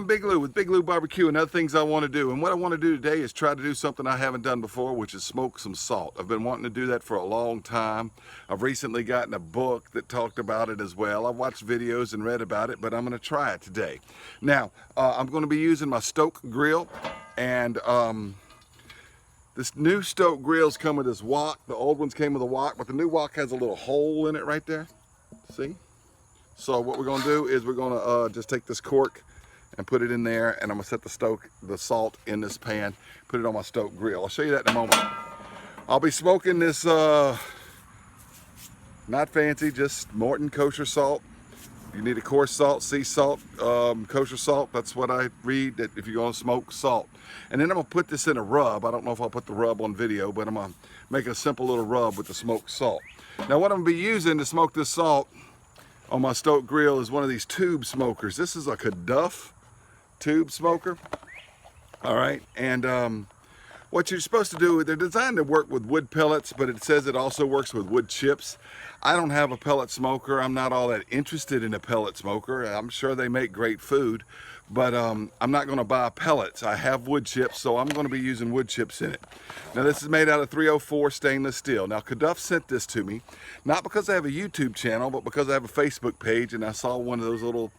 I'm Big Lou with Big Lou Barbecue and other things I want to do. And what I want to do today is try to do something I haven't done before, which is smoke some salt. I've been wanting to do that for a long time. I've recently gotten a book that talked about it as well. I've watched videos and read about it, but I'm going to try it today. Now, I'm going to be using my Stok Grill, and this new Stok Grills come with this wok. The old ones came with a wok, but the new wok has a little hole in it right there. See? So what we're going to do is we're going to just take this cork and put it in there, and I'm going to set the salt in this pan, put it on my Stok Grill. I'll show you that in a moment. I'll be smoking this, not fancy, just Morton kosher salt. You need a coarse salt, sea salt, kosher salt. That's what I read, that if you're going to smoke salt. And then I'm going to put this in a rub. I don't know if I'll put the rub on video, but I'm going to make a simple little rub with the smoked salt. Now what I'm going to be using to smoke this salt on my Stok Grill is one of these tube smokers. This is a Kaduf Tube Smoker. All right, and what you're supposed to do, they're designed to work with wood pellets, but it says it also works with wood chips. I don't have a pellet smoker. I'm not all that interested in a pellet smoker. I'm sure they make great food, but I'm not going to buy pellets. I have wood chips, so I'm going to be using wood chips in it. Now this is made out of 304 stainless steel. Now Kaduf sent this to me, not because I have a YouTube channel, but because I have a Facebook page, and I saw one of those little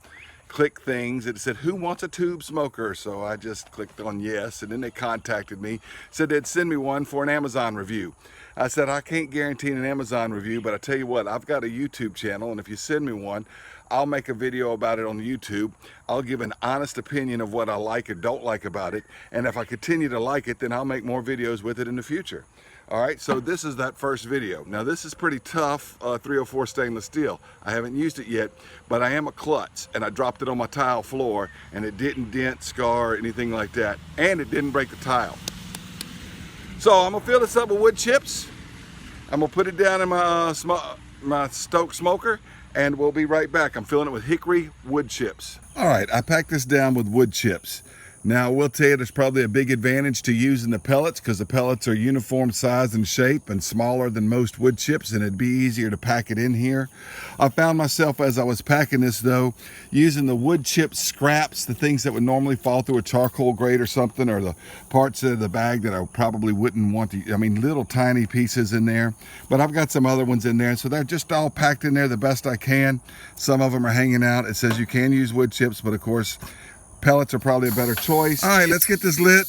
click things. It said, who wants a tube smoker? So I just clicked on yes, and then they contacted me, said they'd send me one for an Amazon review. I said, I can't guarantee an Amazon review, but I tell you what, I've got a YouTube channel, and if you send me one, I'll make a video about it on YouTube. I'll give an honest opinion of what I like or don't like about it, and if I continue to like it, then I'll make more videos with it in the future. All right, so this is that first video. Now this is pretty tough 304 stainless steel. I haven't used it yet, but I am a klutz, and I dropped it on my tile floor, and it didn't dent, scar, or anything like that, and it didn't break the tile. So I'm gonna fill this up with wood chips. I'm gonna put it down in my my Stok smoker, and we'll be right back. I'm filling it with hickory wood chips. All right, I packed this down with wood chips. Now, I will tell you there's probably a big advantage to using the pellets, because the pellets are uniform size and shape and smaller than most wood chips, and it'd be easier to pack it in here. I found myself, as I was packing this though, using the wood chip scraps, the things that would normally fall through a charcoal grate or something, or the parts of the bag that I probably wouldn't want to, I mean, little tiny pieces in there. But I've got some other ones in there, so they're just all packed in there the best I can. Some of them are hanging out. It says you can use wood chips, but of course, pellets are probably a better choice. All right, let's get this lit.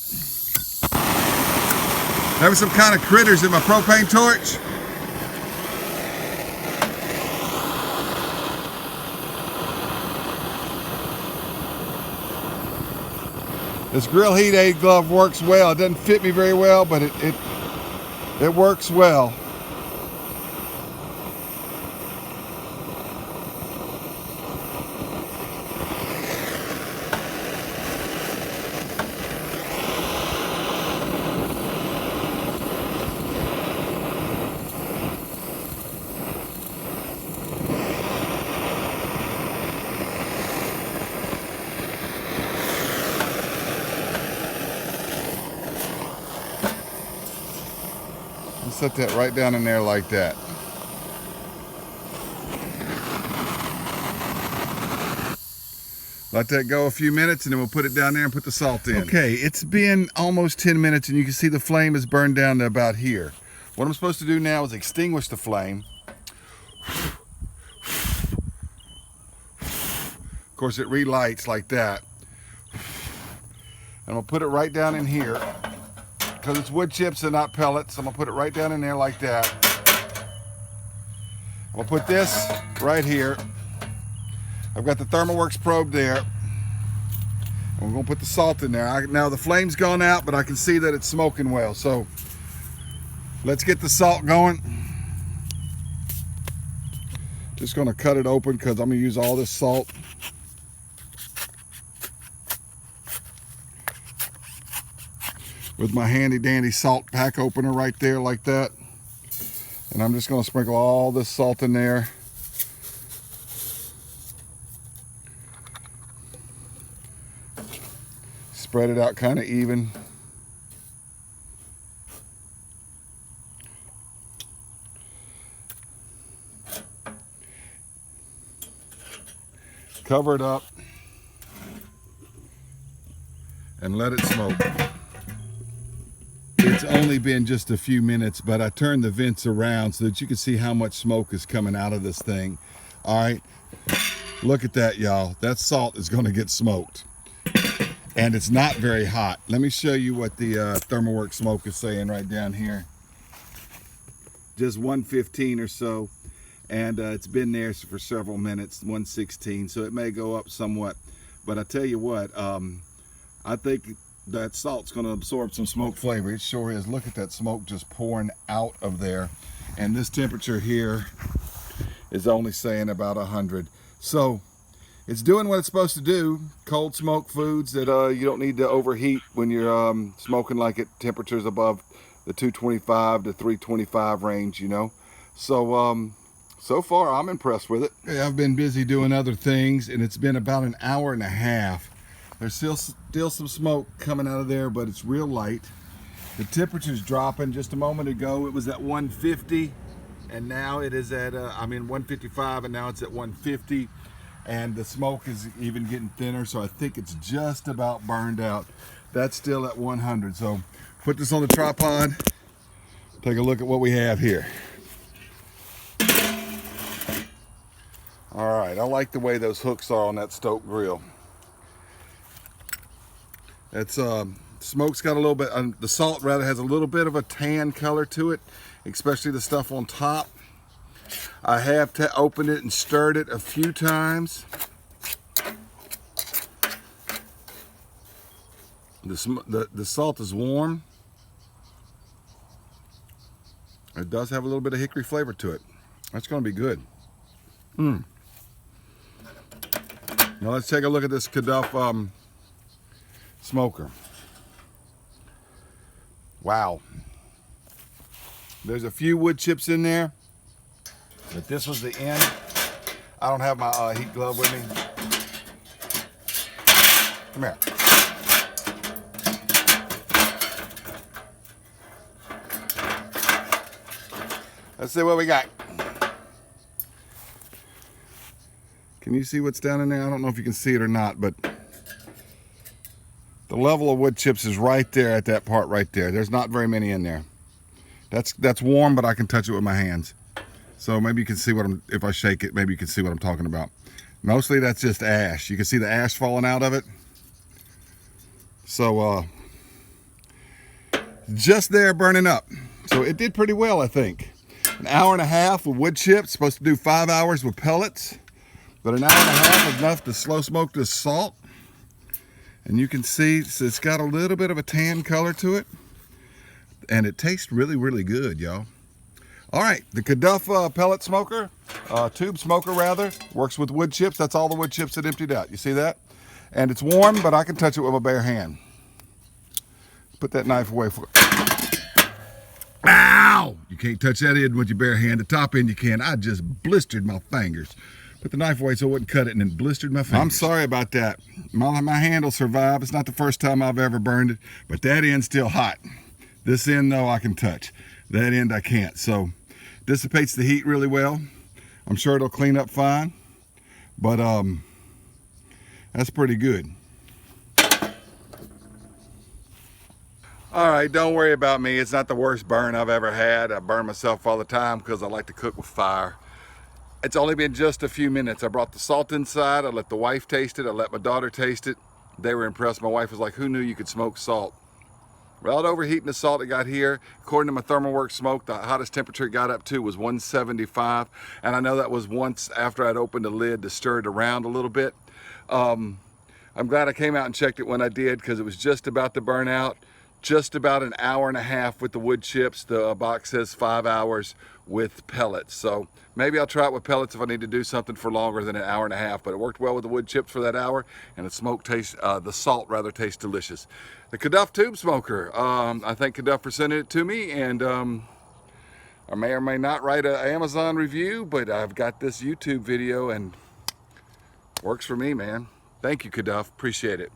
Having some kind of critters in my propane torch. This grill heat aid glove works well. It doesn't fit me very well, but it works well. Set that right down in there like that. Let that go a few minutes, and then we'll put it down there and put the salt in. Okay, it's been almost 10 minutes, and you can see the flame is burned down to about here. What I'm supposed to do now is extinguish the flame. Of course, it relights like that. And we'll put it right down in here. Because it's wood chips and not pellets, I'm gonna put it right down in there like that. We'll put this right here. I've got the ThermalWorks probe there. And we're gonna put the salt in there. Now the flame's gone out, but I can see that it's smoking well. So let's get the salt going. Just gonna cut it open because I'm gonna use all this salt. With my handy dandy salt pack opener right there like that. And I'm just going to sprinkle all this salt in there. Spread it out kind of even. Cover it up. and let it smoke. It's only been just a few minutes, but I turned the vents around so that you can see how much smoke is coming out of this thing. All right, look at that, y'all. That salt is going to get smoked, and it's not very hot. Let me show you what the ThermalWorks smoke is saying right down here. Just 115 or so, and it's been there for several minutes, 116, so it may go up somewhat. But I tell you what, I think that salt's going to absorb some smoke flavor. It sure is. Look at that smoke just pouring out of there, and this temperature here is only saying about 100. So it's doing what it's supposed to do. Cold smoke foods that you don't need to overheat when you're smoking like at temperatures above the 225 to 325 range, you know. So so far I'm impressed with it. Yeah, I've been busy doing other things, and it's been about an hour and a half. There's still some smoke coming out of there, but it's real light. The temperature's dropping. Just a moment ago it was at 150, and now it is at 155, and now it's at 150, and the smoke is even getting thinner, so I think it's just about burned out. That's still at 100. So put this on the tripod, take a look at what we have here. All right, I like the way those hooks are on that Stok grill. It's smoke's got a little bit, the salt rather has a little bit of a tan color to it, especially the stuff on top. I have opened it and stirred it a few times. The salt is warm. It does have a little bit of hickory flavor to it. That's going to be good. Now let's take a look at this Kaduf smoker. Wow. There's a few wood chips in there, but this was the end. I don't have my heat glove with me. Come here. Let's see what we got. Can you see what's down in there? I don't know if you can see it or not, but the level of wood chips is right there at that part right there. There's not very many in there. That's warm, but I can touch it with my hands. So maybe you can see what if I shake it, maybe you can see what I'm talking about. Mostly that's just ash. You can see the ash falling out of it. So just there burning up. So it did pretty well, I think. An hour and a half with wood chips, supposed to do 5 hours with pellets, but an hour and a half is enough to slow smoke this salt. And you can see it's got a little bit of a tan color to it, and it tastes really, really good, y'all. All right, the Kaduf pellet smoker, tube smoker rather, works with wood chips. That's all the wood chips that emptied out. You see that? And it's warm, but I can touch it with my bare hand. Put that knife away for Ow! You can't touch that end with your bare hand. The top end you can. I just blistered my fingers. Put the knife away so it wouldn't cut it, and then blistered my fingers. I'm sorry about that. My hand will survive. It's not the first time I've ever burned it, but that end's still hot. This end, though, I can touch. That end I can't. So dissipates the heat really well. I'm sure it'll clean up fine, but that's pretty good. All right, don't worry about me. It's not the worst burn I've ever had. I burn myself all the time because I like to cook with fire. It's only been just a few minutes. I brought the salt inside. I let the wife taste it. I let my daughter taste it. They were impressed. My wife was like, who knew you could smoke salt? Without overheating the salt, it got here. According to my ThermalWorks smoke, the hottest temperature it got up to was 175. And I know that was once after I'd opened the lid to stir it around a little bit. I'm glad I came out and checked it when I did, because it was just about to burn out. Just about an hour and a half with the wood chips. The box says 5 hours with pellets. So maybe I'll try it with pellets if I need to do something for longer than an hour and a half, but it worked well with the wood chips for that hour, and the salt rather tastes delicious. The Kaduf Tube Smoker, I thank Kaduf for sending it to me, and I may or may not write an Amazon review, but I've got this YouTube video and works for me, man. Thank you, Kaduf, appreciate it.